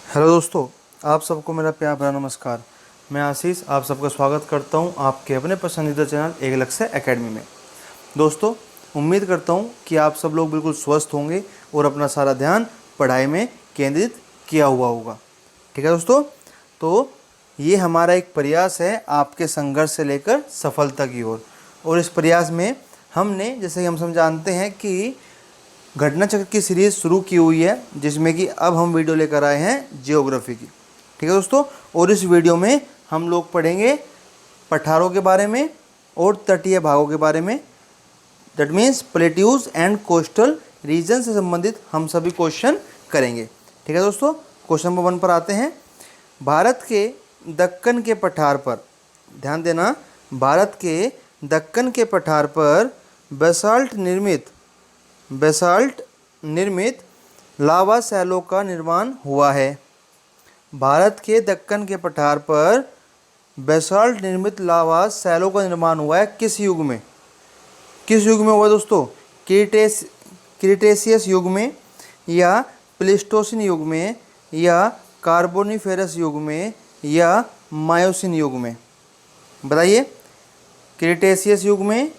Hello दोस्तों, आप सबको मेरा प्यार भरा नमस्कार। मैं आशीष आप सबका स्वागत करता हूं आपके अपने पसंदीदा चैनल एक लक्ष्य एकेडमी में। दोस्तों, उम्मीद करता हूं कि आप सब लोग बिल्कुल स्वस्थ होंगे और अपना सारा ध्यान पढ़ाई में केंद्रित किया हुआ होगा। ठीक है दोस्तों, तो ये हमारा एक प्रयास है आपके संघर्ष से लेकर सफलता की ओर। और इस प्रयास में हमने, जैसे कि हम सब जानते हैं कि घटना चक्र की सीरीज शुरू की हुई है, जिसमें कि अब हम वीडियो लेकर आए हैं जियोग्राफी की। ठीक है दोस्तों, और इस वीडियो में हम लोग पढ़ेंगे पठारों के बारे में और तटीय भागों के बारे में। That means plateaus and coastal region से संबंधित हम सभी क्वेश्चन करेंगे। ठीक है दोस्तों, क्वेश्चन नंबर 1 पर आते हैं। भारत के दक्कन के पठार पर, ध्यान देना, भारत के दक्कन के पठार पर बेसाल्ट निर्मित लावा सैलों का निर्माण हुआ है। भारत के दक्कन के पठार पर बेसाल्ट निर्मित लावा सैलों का निर्माण हुआ है। किस युग में? किस युग में हुआ दोस्तों? क्रिटेशियस युग में, या प्लेस्टोसिन युग में, या कार्बोनिफेरस युग में, या मायोसिन युग में? बताइए। क्रिटेशियस युग में,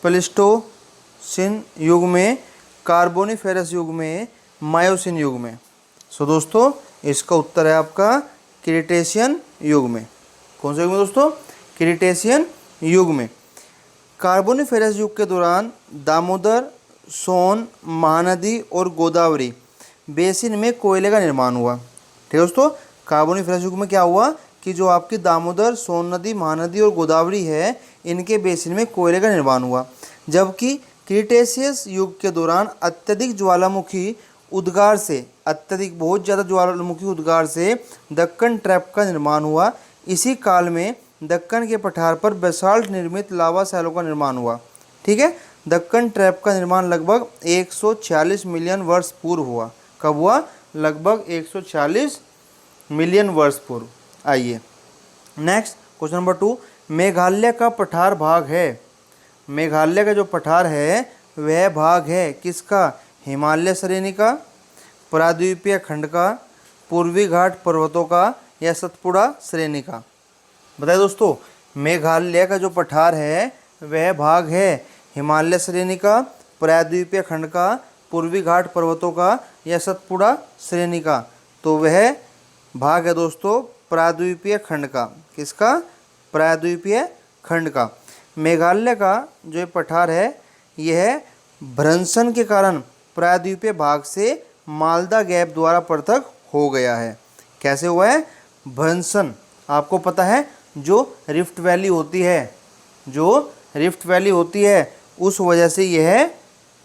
प्लेस्टोसिन युग में, कार्बोनिफेरस युग में, मायोसिन युग में? सो दोस्तों, इसका उत्तर है आपका क्रिटेशियन युग में। कौन से युग में दोस्तों? क्रिटेशियन युग में। कार्बोनिफेरस युग के दौरान दामोदर, सोन, महानदी और गोदावरी बेसिन में कोयले का निर्माण हुआ। ठीक है दोस्तों, कार्बोनिफेरस युग में क्या हुआ कि जो आपकी दामोदर, सोन नदी, महानदी और गोदावरी है, इनके बेसिन में कोयले का निर्माण हुआ। जबकि क्रिटेशियस युग के दौरान अत्यधिक ज्वालामुखी उद्गार से, बहुत ज़्यादा ज्वालामुखी उद्गार से दक्कन ट्रैप का निर्माण हुआ। इसी काल में दक्कन के पठार पर बेसाल्ट निर्मित लावा सैलों का निर्माण हुआ। ठीक है, दक्कन ट्रैप का निर्माण लगभग 146 मिलियन वर्ष पूर्व हुआ। कब हुआ? लगभग 146 मिलियन वर्ष पूर्व। आइए नेक्स्ट, क्वेश्चन नंबर 2। मेघालय का पठार भाग है। मेघालय का जो पठार है वह भाग है किसका? हिमालय श्रेणी का, प्रायद्वीपीय खंड का, पूर्वी घाट पर्वतों का, या सतपुड़ा श्रेणी का? बताइए दोस्तों, मेघालय का जो पठार है वह भाग है हिमालय श्रेणी का, प्रायद्वीपीय खंड का, पूर्वी घाट पर्वतों का, या सतपुड़ा श्रेणी का? तो वह भाग है दोस्तों प्रायद्वीपीय खंड का। किसका? प्रायद्वीपीय खंड का। मेघालय का जो पठार है यह भ्रंशन के कारण प्रायद्वीपीय भाग से मालदा गैप द्वारा पृथक हो गया है। कैसे हुआ है? भ्रंशन, आपको पता है, जो रिफ्ट वैली होती है, उस वजह से यह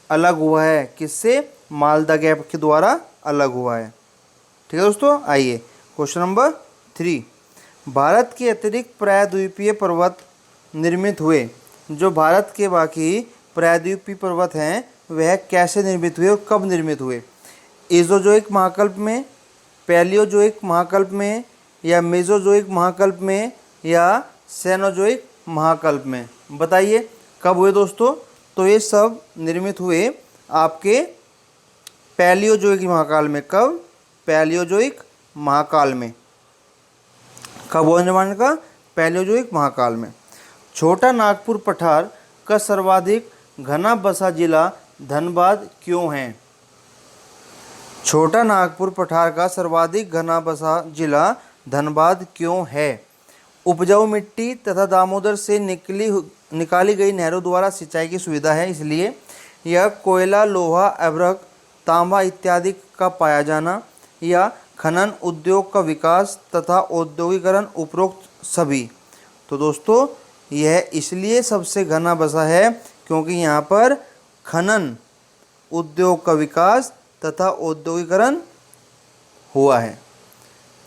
अलग हुआ है। किससे? मालदा गैप के द्वारा अलग हुआ है। ठीक है दोस्तों, आइए क्वेश्चन नंबर 3। भारत के अतिरिक्त प्रायद्वीपीय पर्वत निर्मित हुए। जो भारत के बाकी प्रायद्वीपीय पर्वत हैं वह कैसे निर्मित हुए और कब निर्मित हुए? इज़ोजोइक महाकल्प में, पैलियोजोइक महाकल्प में, या मेसोजोइक महाकल्प में, या सेनोजोइक महाकल्प में? बताइए कब हुए दोस्तों? तो ये सब निर्मित हुए आपके पैलियोजोइक महाकाल में। कब? पैलियोजोइक महाकाल में। कब हुआ निर्माण का? पैलियोजोइक महाकाल में। छोटा नागपुर पठार का सर्वाधिक घना बसा जिला धनबाद क्यों है? छोटा नागपुर पठार का सर्वाधिक घना बसा जिला धनबाद क्यों है? उपजाऊ मिट्टी तथा दामोदर से निकाली गई नहरों द्वारा सिंचाई की सुविधा है इसलिए। यह कोयला, लोहा, अभ्रक, तांबा इत्यादि का पाया जाना, या खनन उद्योग का विकास तथा औद्योगिकरण, उपरोक्त सभी? तो दोस्तों, यह इसलिए सबसे घना बसा है क्योंकि यहाँ पर खनन उद्योग का विकास तथा औद्योगिकरण हुआ है।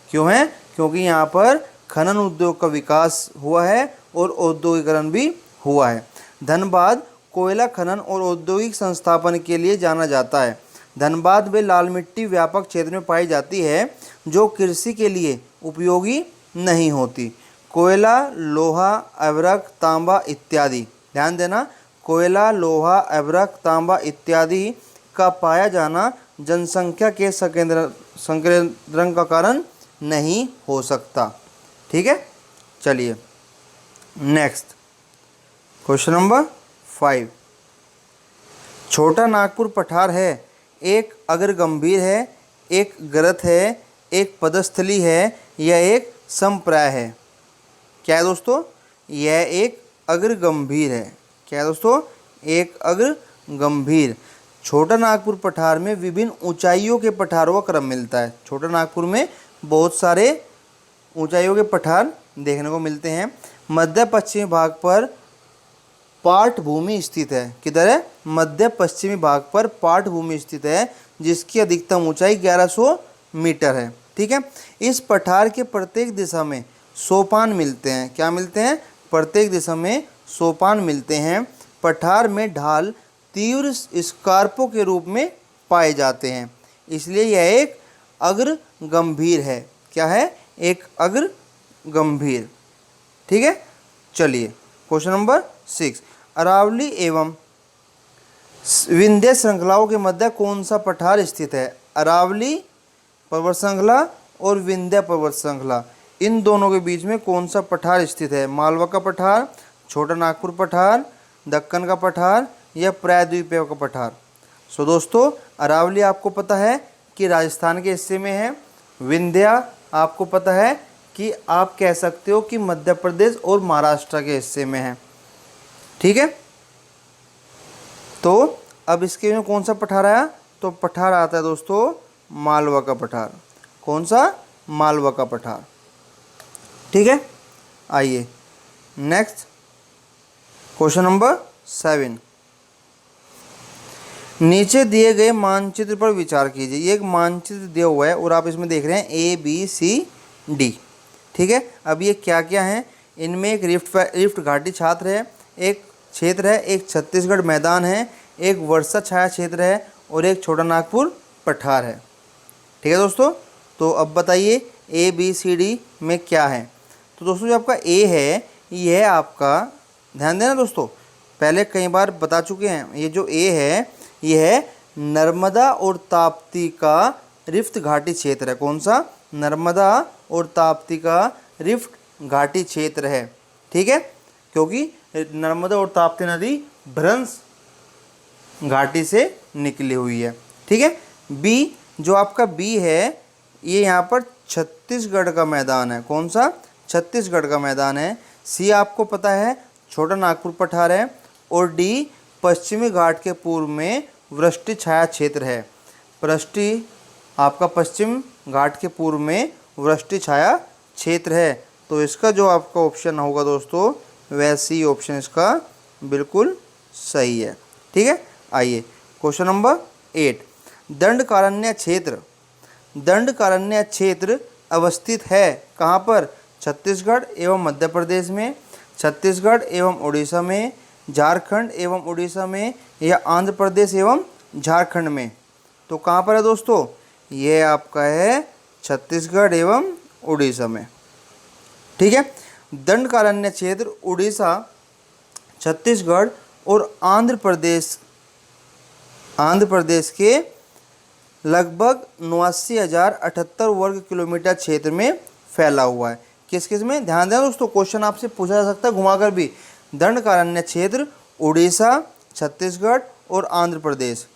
क्यों है? क्योंकि यहाँ पर खनन उद्योग का विकास हुआ है और औद्योगिकरण भी हुआ है। धनबाद कोयला खनन और औद्योगिक संस्थापन के लिए जाना जाता है। धनबाद में लाल मिट्टी व्यापक क्षेत्र में पाई जाती है जो कृषि के लिए उपयोगी नहीं होती। कोयला, लोहा, अभ्रक, तांबा इत्यादि, ध्यान देना, कोयला, लोहा, अभ्रक, तांबा इत्यादि का पाया जाना जनसंख्या के संकेंद्रण का कारण नहीं हो सकता। ठीक है, चलिए नेक्स्ट क्वेश्चन नंबर 5। छोटा नागपुर पठार है, एक अग्र गंभीर है, एक गरत है, एक पदस्थली है, यह एक समप्राय है। क्या है दोस्तों? यह एक अग्र गंभीर है। क्या है दोस्तों? एक अग्र गंभीर। छोटा नागपुर पठार में विभिन्न ऊंचाइयों के पठारों का क्रम मिलता है। छोटा नागपुर में बहुत सारे ऊंचाइयों के पठार देखने को मिलते हैं। मध्य पश्चिमी भाग पर पाठ भूमि स्थित है। किधर है? मध्य पश्चिमी भाग पर पाठ भूमि स्थित है, जिसकी अधिकतम ऊंचाई 1100 मीटर है। ठीक है, इस पठार के प्रत्येक दिशा में सोपान मिलते हैं। क्या मिलते हैं? प्रत्येक दिशा में सोपान मिलते हैं। पठार में ढाल तीव्र स्कार्पों के रूप में पाए जाते हैं, इसलिए यह एक अग्र गंभीर है। क्या है? एक अग्र गंभीर। ठीक है, चलिए क्वेश्चन नंबर 6। अरावली एवं विंध्य श्रृंखलाओं के मध्य कौन सा पठार स्थित है? अरावली पर्वत श्रृंखला और विंध्य पर्वत श्रृंखला, इन दोनों के बीच में कौन सा पठार स्थित है? मालवा का पठार, छोटा नागपुर पठार, दक्कन का पठार या प्रायद्वीपीय का पठार? सो दोस्तों, अरावली आपको पता है कि राजस्थान के हिस्से में है। विंध्या आपको पता है कि आप कह सकते हो कि मध्य प्रदेश और महाराष्ट्र के हिस्से में है। ठीक है, तो अब इसके में कौन सा पठार आया? तो पठार आता है दोस्तों मालवा का पठार। कौन सा? मालवा का पठार। ठीक है, आइए नेक्स्ट क्वेश्चन नंबर 7। नीचे दिए गए मानचित्र पर विचार कीजिए। ये एक मानचित्र दिया हुआ है और आप इसमें देख रहे हैं ABCD। ठीक है, अब ये क्या क्या है? इनमें एक रिफ्ट घाटी छात्र है, एक क्षेत्र है, एक छत्तीसगढ़ मैदान है, एक वर्षा छाया क्षेत्र है और एक छोटा नागपुर पठार है। ठीक है दोस्तों, तो अब बताइए ABCD में क्या है? तो दोस्तों जो आपका A है, यह आपका, ध्यान देना दोस्तों, पहले कई बार बता चुके हैं, ये जो A है यह है नर्मदा और ताप्ती का रिफ्ट घाटी क्षेत्र है। कौन सा? नर्मदा और ताप्ती का रिफ्ट घाटी क्षेत्र है। ठीक है, क्योंकि नर्मदा और ताप्ती नदी भ्रंश घाटी से निकली हुई है। ठीक है, B, जो आपका B है, ये यहाँ पर छत्तीसगढ़ का मैदान है। कौन सा? छत्तीसगढ़ का मैदान है। C आपको पता है छोटा नागपुर पठार है। और D पश्चिमी घाट के पूर्व में वृष्टि छाया क्षेत्र है। वृष्टि आपका पश्चिम घाट के पूर्व में वृष्टि छाया क्षेत्र है। तो इसका जो आपका ऑप्शन होगा दोस्तों, वह C ऑप्शन इसका बिल्कुल सही है। ठीक है, आइए क्वेश्चन नंबर 8। दंडकारण्य क्षेत्र। दंडकारण्य क्षेत्र अवस्थित है कहाँ पर? छत्तीसगढ़ एवं मध्य प्रदेश में, छत्तीसगढ़ एवं उड़ीसा में, झारखंड एवं उड़ीसा में या आंध्र प्रदेश एवं झारखंड में? तो कहाँ पर है दोस्तों? ये आपका है छत्तीसगढ़ एवं उड़ीसा में। ठीक है, दंडकारण्य क्षेत्र उड़ीसा, छत्तीसगढ़ और आंध्र प्रदेश के लगभग 89,078 वर्ग किलोमीटर क्षेत्र में फैला हुआ है। किस किस में? ध्यान देना दोस्तों, क्वेश्चन आपसे पूछा जा सकता है घुमाकर भी। दंडकारण्य क्षेत्र उड़ीसा, छत्तीसगढ़ और आंध्र प्रदेश।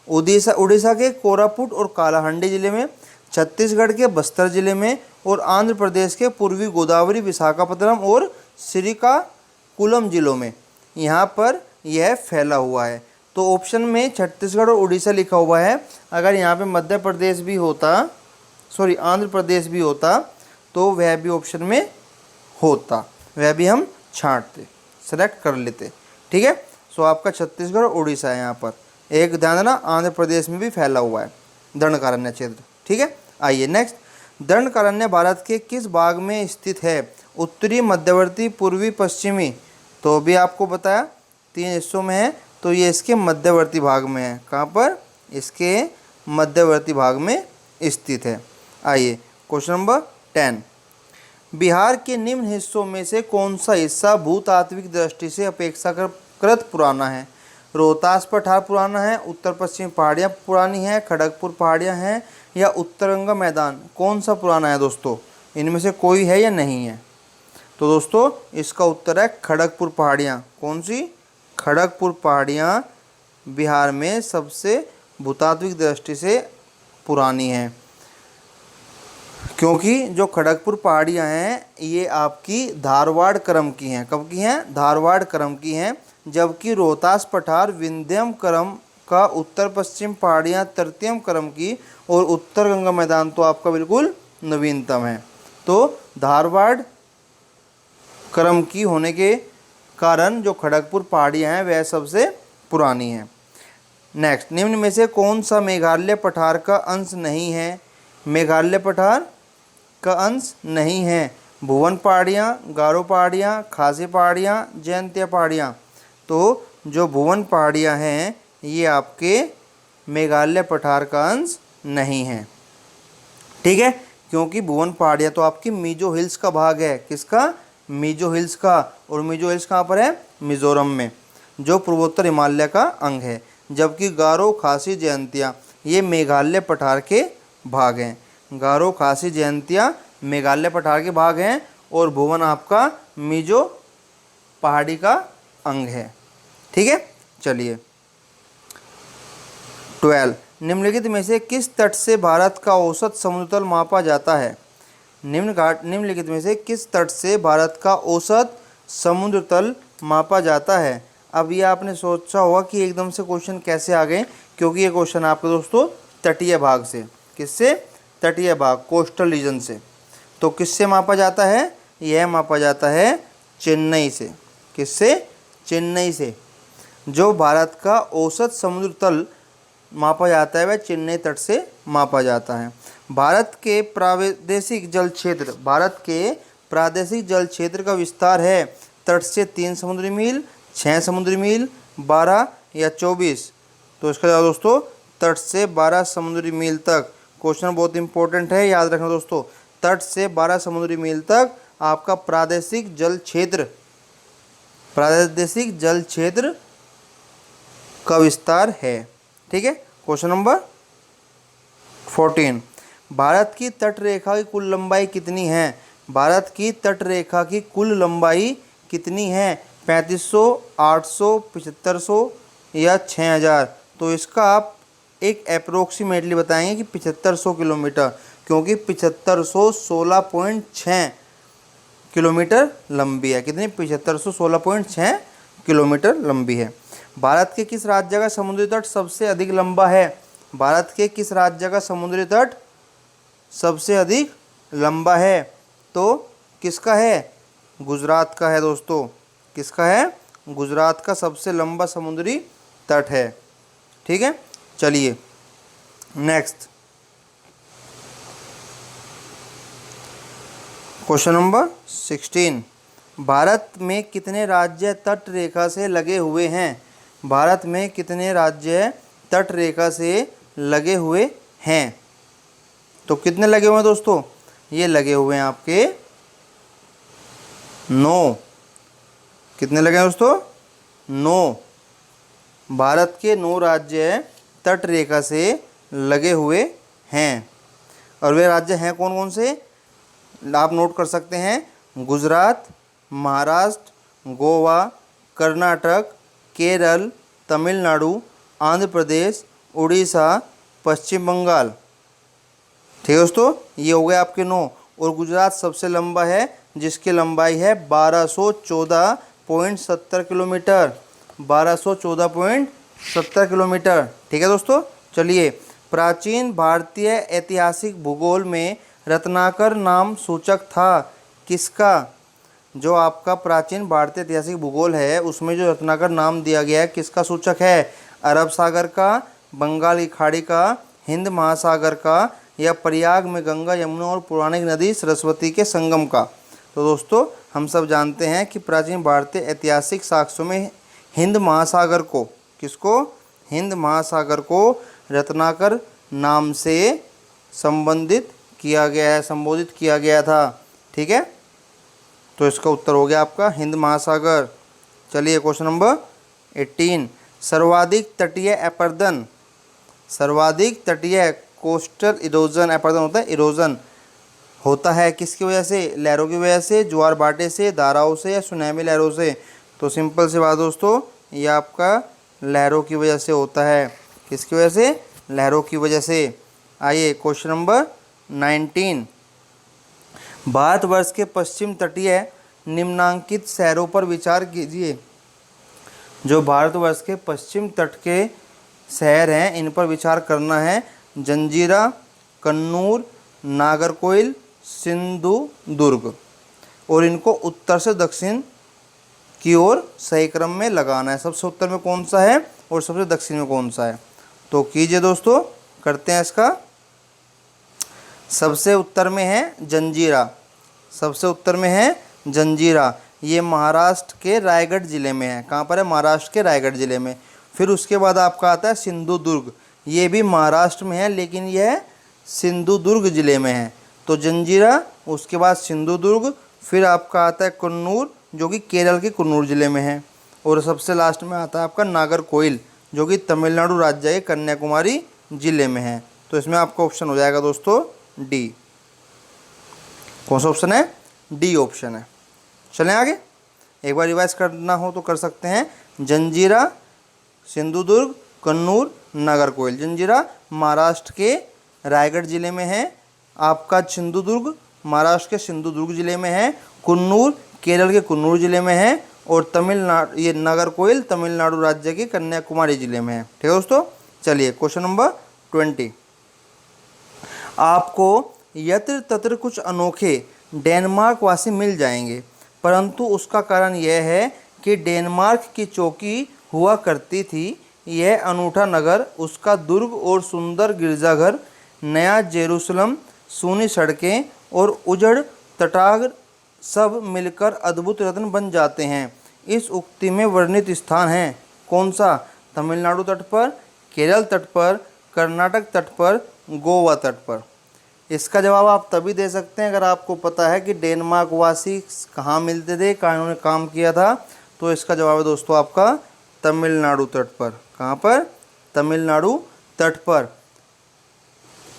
उड़ीसा के कोरापुट और कालाहांडी जिले में, छत्तीसगढ़ के बस्तर जिले में और आंध्र प्रदेश के पूर्वी गोदावरी, विशाखापट्टनम और श्रीकाकुलम जिलों में यहाँ पर यह फैला हुआ है। तो ऑप्शन में छत्तीसगढ़ और उड़ीसा लिखा हुआ है। अगर यहाँ पे मध्य प्रदेश भी होता, आंध्र प्रदेश भी होता, तो वह भी ऑप्शन में होता, वह भी हम छांटते, सेलेक्ट कर लेते। ठीक है, सो आपका छत्तीसगढ़ और उड़ीसा है यहाँ पर। एक ध्यान देना, आंध्र प्रदेश में भी फैला हुआ है दंडकारण्य क्षेत्र। ठीक है, आइए नेक्स्ट। दंडकारण्य भारत के किस भाग में स्थित है? उत्तरी, मध्यवर्ती, पूर्वी, पश्चिमी? तो भी आपको बताया 3 हिस्सों में है, तो ये इसके मध्यवर्ती भाग में है। कहाँ पर? इसके मध्यवर्ती भाग में स्थित है। आइए क्वेश्चन नंबर 10। बिहार के निम्न हिस्सों में से कौन सा हिस्सा भूतात्विक दृष्टि से अपेक्षाकृत पुराना है? रोहतास पठार पुराना है, उत्तर पश्चिमी पहाड़ियाँ पुरानी हैं, खड़गपुर पहाड़ियाँ हैं या उत्तर गंगा मैदान, कौन सा पुराना है दोस्तों? इनमें से कोई है या नहीं है? तो दोस्तों इसका उत्तर है खड़गपुर पहाड़ियाँ। कौन सी? खड़गपुर पहाड़ियाँ बिहार में सबसे भूतात्विक दृष्टि से पुरानी हैं, क्योंकि जो खड़गपुर पहाड़ियाँ हैं ये आपकी धारवाड़ क्रम की हैं। कब की हैं? धारवाड़ क्रम की हैं। जबकि रोहतास पठार विंध्यम क्रम का, उत्तर पश्चिम पहाड़ियाँ तृतीयम क्रम की और उत्तर गंगा मैदान तो आपका बिल्कुल नवीनतम है। तो धारवाड़ क्रम की होने के कारण जो खड़गपुर पहाड़ियाँ हैं वह सबसे पुरानी हैं। नेक्स्ट, निम्न में से कौन सा मेघालय पठार का अंश नहीं है? मेघालय पठार का अंश नहीं है। भुवन पहाड़ियाँ, गारो पहाड़ियाँ, खासी पहाड़ियाँ, जयंतिया पहाड़ियाँ। तो जो भुवन पहाड़ियाँ हैं ये आपके मेघालय पठार का अंश नहीं है। ठीक है, क्योंकि भुवन पहाड़ियाँ तो आपकी मिजो हिल्स का भाग है। किसका? मिजो हिल्स का। और मिजो हिल्स कहाँ पर है? मिजोरम में, जो पूर्वोत्तर हिमालय का अंग है। जबकि गारो, खासी, जयंतिया ये मेघालय पठार के भाग हैं। गारो, खासी, जयंतिया मेघालय पठार के भाग हैं और भुवन आपका मिजो पहाड़ी का अंग है। ठीक है, चलिए 12, निम्नलिखित में से किस तट से भारत का औसत समुद्र तल मापा जाता है? निम्नलिखित में से किस तट से भारत का औसत समुद्र तल मापा जाता है? अब ये आपने सोचा होगा कि एकदम से क्वेश्चन कैसे आ गए, क्योंकि ये क्वेश्चन आपके दोस्तों तटीय भाग से। किससे? तटीय भाग, कोस्टल रीजन से। तो किससे मापा जाता है? यह मापा जाता है चेन्नई से। किससे? चेन्नई से। जो भारत का औसत समुद्र तल मापा जाता है वह चेन्नई तट से मापा जाता है। भारत के प्रादेशिक जल क्षेत्र, भारत के प्रादेशिक जल क्षेत्र का विस्तार है तट से 3 समुद्री मील, 6 समुद्री मील, 12 या 24। तो इसका जवाब दोस्तों तट से 12 समुद्री मील तक। क्वेश्चन बहुत इंपॉर्टेंट है, याद रखना दोस्तों। तट से 12 समुद्री मील तक आपका प्रादेशिक जल क्षेत्र, प्रादेशिक जल क्षेत्र का विस्तार है। ठीक है, क्वेश्चन नंबर 14, भारत की तट रेखा की कुल लंबाई कितनी है? भारत की तट रेखा की कुल लंबाई कितनी है? 3500, 800, 7500 या 6000? तो इसका आप एक अप्रोक्सीमेटली बताएंगे कि 7500 किलोमीटर, क्योंकि 7500 16.6 किलोमीटर लंबी है। कितनी? 7500 16.6 किलोमीटर लंबी है। भारत के किस राज्य का समुद्री तट सबसे अधिक लंबा है? भारत के किस राज्य का समुद्री तट सबसे अधिक लंबा है? तो किसका है? गुजरात का है दोस्तों। किसका है? गुजरात का सबसे लंबा समुद्री तट है। ठीक है, चलिए नेक्स्ट क्वेश्चन नंबर 16, भारत में कितने राज्य तट रेखा से लगे हुए हैं? भारत में कितने राज्य तट रेखा से लगे हुए हैं? तो कितने लगे हुए हैं दोस्तों? ये लगे हुए हैं आपके 9। कितने लगे हैं दोस्तों? 9। भारत के 9 राज्य तट रेखा से लगे हुए हैं। और वे राज्य हैं कौन कौन से? आप नोट कर सकते हैं, गुजरात, महाराष्ट्र, गोवा, कर्नाटक, केरल, तमिलनाडु, आंध्र प्रदेश, उड़ीसा, पश्चिम बंगाल। ठीक है दोस्तों, ये हो गए आपके 9। और गुजरात सबसे लंबा है, जिसकी लंबाई है 1214.70 किलोमीटर। 1214.70 किलोमीटर। ठीक है दोस्तों, चलिए प्राचीन भारतीय ऐतिहासिक भूगोल में रत्नाकर नाम सूचक था किसका? जो आपका प्राचीन भारतीय ऐतिहासिक भूगोल है उसमें जो रत्नाकर नाम दिया गया है किसका सूचक है? अरब सागर का, बंगाल की खाड़ी का, हिंद महासागर का या प्रयाग में गंगा, यमुना और पौराणिक नदी सरस्वती के संगम का? तो दोस्तों हम सब जानते हैं कि प्राचीन भारतीय ऐतिहासिक साक्ष्यों में हिंद महासागर को, किसको? हिंद महासागर को रत्नाकर नाम से संबोधित किया गया था। ठीक है, तो इसका उत्तर हो गया आपका हिंद महासागर। चलिए क्वेश्चन नंबर 18, सर्वाधिक तटीय अपरदन, सर्वाधिक तटीय कोस्टल इरोजन, अपरदन होता है इरोजन, होता है किसकी वजह से? लहरों की वजह से, ज्वार भाटे से, धाराओं से या सुनामी लहरों से? तो सिंपल सी बात दोस्तों, ये आपका लहरों की वजह से होता है। किसकी वजह से? लहरों की वजह से। आइए क्वेश्चन नंबर 19, भारतवर्ष के पश्चिम तटीय निम्नांकित शहरों पर विचार कीजिए। जो भारतवर्ष के पश्चिम तट के शहर हैं इन पर विचार करना है। जंजीरा, कन्नूर, नागरकोइल, सिंधुदुर्ग, और इनको उत्तर से दक्षिण की ओर सही क्रम में लगाना है। सबसे उत्तर में कौन सा है और सबसे दक्षिण में कौन सा है? तो कीजिए दोस्तों, करते हैं इसका। सबसे उत्तर में है जंजीरा, सबसे उत्तर में है जंजीरा, ये महाराष्ट्र के रायगढ़ ज़िले में है। कहाँ पर है? महाराष्ट्र के रायगढ़ ज़िले में। फिर उसके बाद आपका आता है सिंधुदुर्ग, ये भी महाराष्ट्र में है लेकिन यह सिंधुदुर्ग ज़िले में है। तो जंजीरा, उसके बाद सिंधुदुर्ग, फिर आपका आता है कन्नूर जो कि केरल के कन्नूर ज़िले में है, और सबसे लास्ट में आता है आपका नागरकोइल जो कि तमिलनाडु राज्य के कन्याकुमारी ज़िले में है। तो इसमें आपका ऑप्शन हो जाएगा दोस्तों डी। कौन सा ऑप्शन है? डी ऑप्शन है। चलें आगे, एक बार रिवाइज करना हो तो कर सकते हैं। जंजीरा, सिंधुदुर्ग, कन्नूर, नागरकोइल। जंजीरा महाराष्ट्र के रायगढ़ ज़िले में है, आपका सिंधुदुर्ग महाराष्ट्र के सिंधुदुर्ग ज़िले में है, कन्नूर केरल के कन्नूर ज़िले में है, और तमिलनाडु, ये नागरकोइल तमिलनाडु राज्य के कन्याकुमारी ज़िले में है। ठीक है दोस्तों। चलिए क्वेश्चन नंबर 20, आपको यत्र तत्र कुछ अनोखे डेनमार्क वासी मिल जाएंगे, परंतु उसका कारण यह है कि डेनमार्क की चौकी हुआ करती थी। यह अनूठा नगर, उसका दुर्ग और सुंदर गिरजाघर, नया जेरूसलम, सूनी सड़कें और उजड़ तटाग सब मिलकर अद्भुत रत्न बन जाते हैं। इस उक्ति में वर्णित स्थान है कौन सा? तमिलनाडु तट पर, केरल तट पर, कर्नाटक तट पर, गोवा तट पर। इसका जवाब आप तभी दे सकते हैं अगर आपको पता है कि डेनमार्क वासी कहाँ मिलते थे, कहाँ इन्होंने काम किया था। तो इसका जवाब है दोस्तों आपका तमिलनाडु तट पर। कहाँ पर? तमिलनाडु तट पर,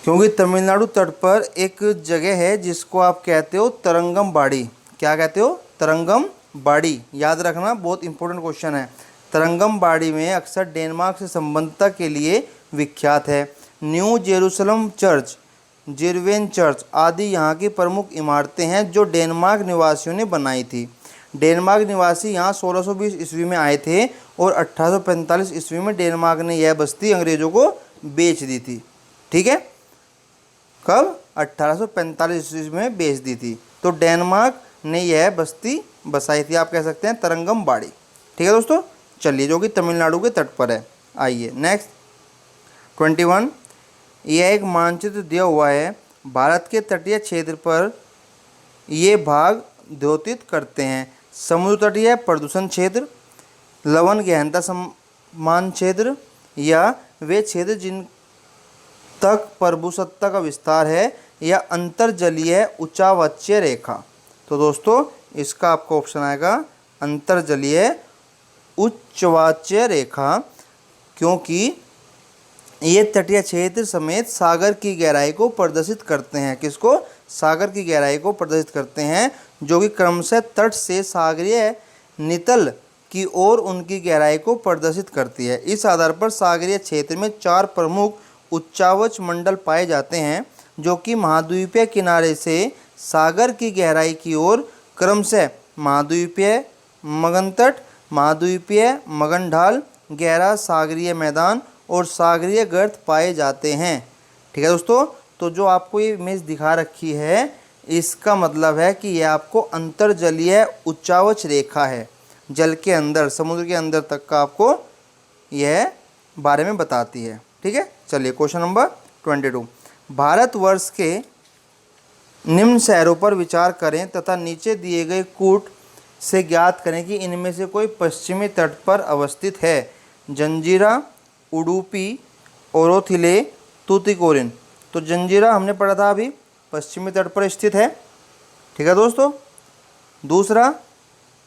क्योंकि तमिलनाडु तट पर एक जगह है जिसको आप कहते हो तरंगम बाड़ी। क्या कहते हो? तरंगम बाड़ी। याद रखना, बहुत इंपॉर्टेंट क्वेश्चन है। तरंगम बाड़ी में अक्सर डेनमार्क से संबद्धता के लिए विख्यात है। न्यू जेरूसलम चर्च, जिरवेन चर्च आदि यहाँ की प्रमुख इमारतें हैं जो डेनमार्क निवासियों ने बनाई थी। डेनमार्क निवासी यहाँ 1620 ईस्वी में आए थे और 1845 ईस्वी में डेनमार्क ने यह बस्ती अंग्रेजों को बेच दी थी। ठीक है, कब? 1845 ईस्वी में बेच दी थी। तो डेनमार्क ने यह बस्ती बसाई थी, आप कह सकते हैं तरंगम बाड़ी। ठीक है दोस्तों। चलिए, जो कि तमिलनाडु के तट पर है। आइए नेक्स्ट 21, यह एक मानचित्र दिया हुआ है। भारत के तटीय क्षेत्र पर ये भाग द्योतित करते हैं। समुद्र तटीय प्रदूषण क्षेत्र, लवण गहनता समान क्षेत्र, या वे क्षेत्र जिन तक प्रभुसत्ता का विस्तार है, या अंतर्जलीय उच्चावचीय रेखा। तो दोस्तों इसका आपका ऑप्शन आएगा अंतर्जलीय उच्चवाच्य रेखा, क्योंकि ये तटीय क्षेत्र समेत सागर की गहराई को प्रदर्शित करते हैं। किसको? सागर की गहराई को प्रदर्शित करते हैं, जो कि क्रमशः तट से सागरीय नितल की ओर उनकी गहराई को प्रदर्शित करती है। इस आधार पर सागरीय क्षेत्र में 4 प्रमुख उच्चावच मंडल पाए जाते हैं, जो कि महाद्वीपीय किनारे से सागर की गहराई की ओर क्रमशः महाद्वीपीय मगनतट, महाद्वीपीय मगनढाल, गहरा सागरीय मैदान और सागरीय गर्त पाए जाते हैं। ठीक है दोस्तों। तो जो आपको ये इमेज दिखा रखी है, इसका मतलब है कि यह आपको अंतर्जलीय उच्चावच रेखा है। जल के अंदर, समुद्र के अंदर तक का आपको यह बारे में बताती है। ठीक है। चलिए क्वेश्चन नंबर 22, भारतवर्ष के निम्न शहरों पर विचार करें तथा नीचे दिए गए कूट से ज्ञात करें कि इनमें से कोई पश्चिमी तट पर अवस्थित है। जंजीरा, उडुपी, ओरोथिले, तूतिकोरिन। तो जंजीरा हमने पढ़ा था अभी, पश्चिमी तट पर स्थित है। ठीक है दोस्तों। दूसरा,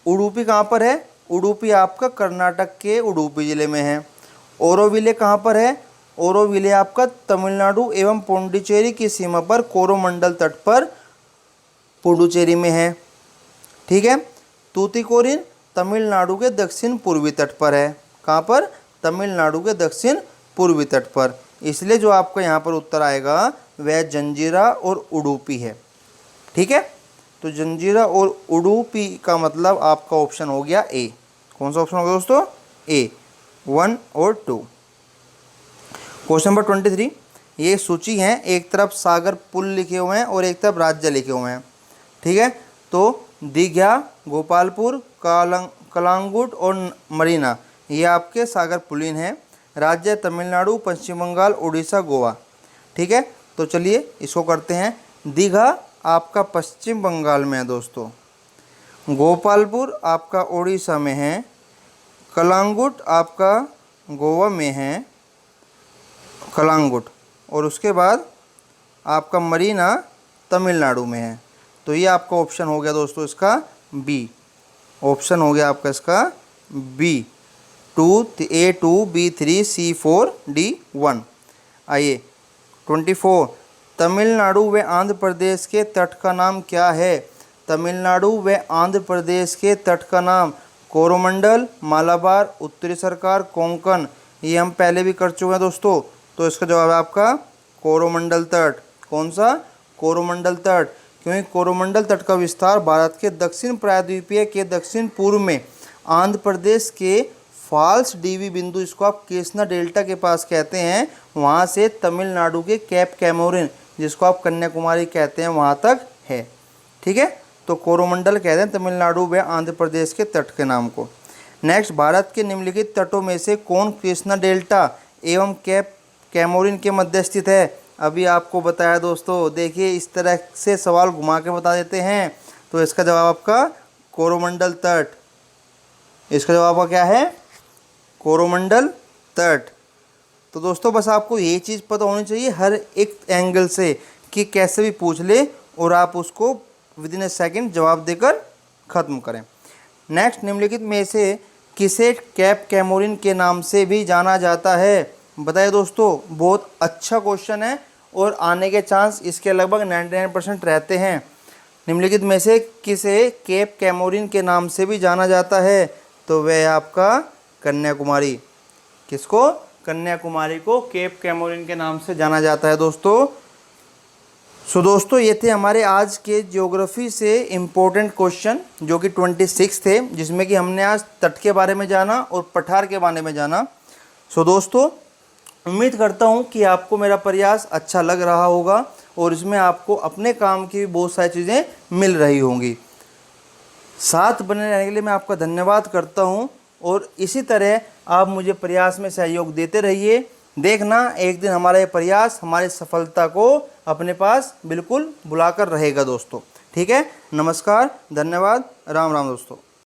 उडुपी कहाँ पर है? उडुपी आपका कर्नाटक के उडुपी ज़िले में है। ओरोविले कहाँ पर है? ओरोविले आपका तमिलनाडु एवं पुडुचेरी की सीमा पर कोरोमंडल तट पर पुडुचेरी में है। ठीक है। तूतीकोरिन तमिलनाडु के दक्षिण पूर्वी तट पर है। कहाँ पर? तमिलनाडु के दक्षिण पूर्वी तट पर। इसलिए जो आपका यहाँ पर उत्तर आएगा वह जंजीरा और उडुपी है। ठीक है। तो जंजीरा और उडुपी का मतलब आपका ऑप्शन हो गया ए। कौन सा ऑप्शन हो गया दोस्तों? ए, 1 और 2। क्वेश्चन नंबर 23, ये सूची है, एक तरफ सागर पुल लिखे हुए हैं और एक तरफ राज्य लिखे हुए हैं। ठीक है। तो दीघा, गोपालपुर, कलांगुट और मरीना ये आपके सागर पुलिन हैं। राज्य तमिलनाडु, पश्चिम बंगाल, उड़ीसा, गोवा। ठीक है। तो चलिए इसको करते हैं। दीघा आपका पश्चिम बंगाल में है दोस्तों, गोपालपुर आपका उड़ीसा में है, कलांगुट आपका गोवा में है, कलांगुट, और उसके बाद आपका मरीना तमिलनाडु में है। तो ये आपका ऑप्शन हो गया दोस्तों इसका बी। ऑप्शन हो गया आपका इसका B, 2 A2 B3 C4 D1। आइए 24, तमिलनाडु व आंध्र प्रदेश के तट का नाम क्या है? तमिलनाडु व आंध्र प्रदेश के तट का नाम कोरोमंडल, मालाबार, उत्तरी सरकार, कोंकण। ये हम पहले भी कर चुके हैं दोस्तों। तो इसका जवाब है आपका कोरोमंडल तट। कौन सा? कोरोमंडल तट। क्योंकि कोरोमंडल तट का विस्तार भारत के दक्षिण प्रायद्वीपीय के दक्षिण पूर्व में आंध्र प्रदेश के फॉल्स डीवी बिंदु, इसको आप कृष्णा डेल्टा के पास कहते हैं, वहाँ से तमिलनाडु के कैप कैमोरिन, जिसको आप कन्याकुमारी कहते हैं, वहाँ तक है। ठीक है। तो कोरोमंडल कहते हैं तमिलनाडु व आंध्र प्रदेश के तट के नाम को। नेक्स्ट, भारत के निम्नलिखित तटों में से कौन कृष्णा डेल्टा एवं कैप कैमोरिन के मध्य स्थित है? अभी आपको बताया दोस्तों। देखिए इस तरह से सवाल घुमा के बता देते हैं। तो इसका जवाब आपका कोरोमंडल तट। इसका जवाब आपका क्या है? कोरोमंडल तट। तो दोस्तों बस आपको ये चीज़ पता होनी चाहिए हर एक एंगल से कि कैसे भी पूछ ले और आप उसको विदिन ए सेकेंड जवाब देकर ख़त्म करें। नेक्स्ट, निम्नलिखित में से किसे कैप कैमोरिन के नाम से भी जाना जाता है? बताइए दोस्तों। बहुत अच्छा क्वेश्चन है और आने के चांस इसके लगभग 99% रहते हैं। निम्नलिखित में से किसे कैप कैमोरिन के नाम से भी जाना जाता है? तो वह आपका कन्याकुमारी। किसको? कन्याकुमारी को केप कैमोरिन के नाम से जाना जाता है दोस्तों। सो दोस्तों ये थे हमारे आज के ज्योग्राफी से इम्पोर्टेंट क्वेश्चन, जो कि 26 थे, जिसमें कि हमने आज तट के बारे में जाना और पठार के बारे में जाना। सो दोस्तों उम्मीद करता हूँ कि आपको मेरा प्रयास अच्छा लग रहा होगा और इसमें आपको अपने काम की भी बहुत सारी चीज़ें मिल रही होंगी। साथ बने रहने के लिए मैं आपका धन्यवाद करता हूँ और इसी तरह आप मुझे प्रयास में सहयोग देते रहिए। देखना एक दिन हमारा ये प्रयास हमारी सफलता को अपने पास बिल्कुल बुलाकर रहेगा दोस्तों। ठीक है। नमस्कार, धन्यवाद, राम राम दोस्तों।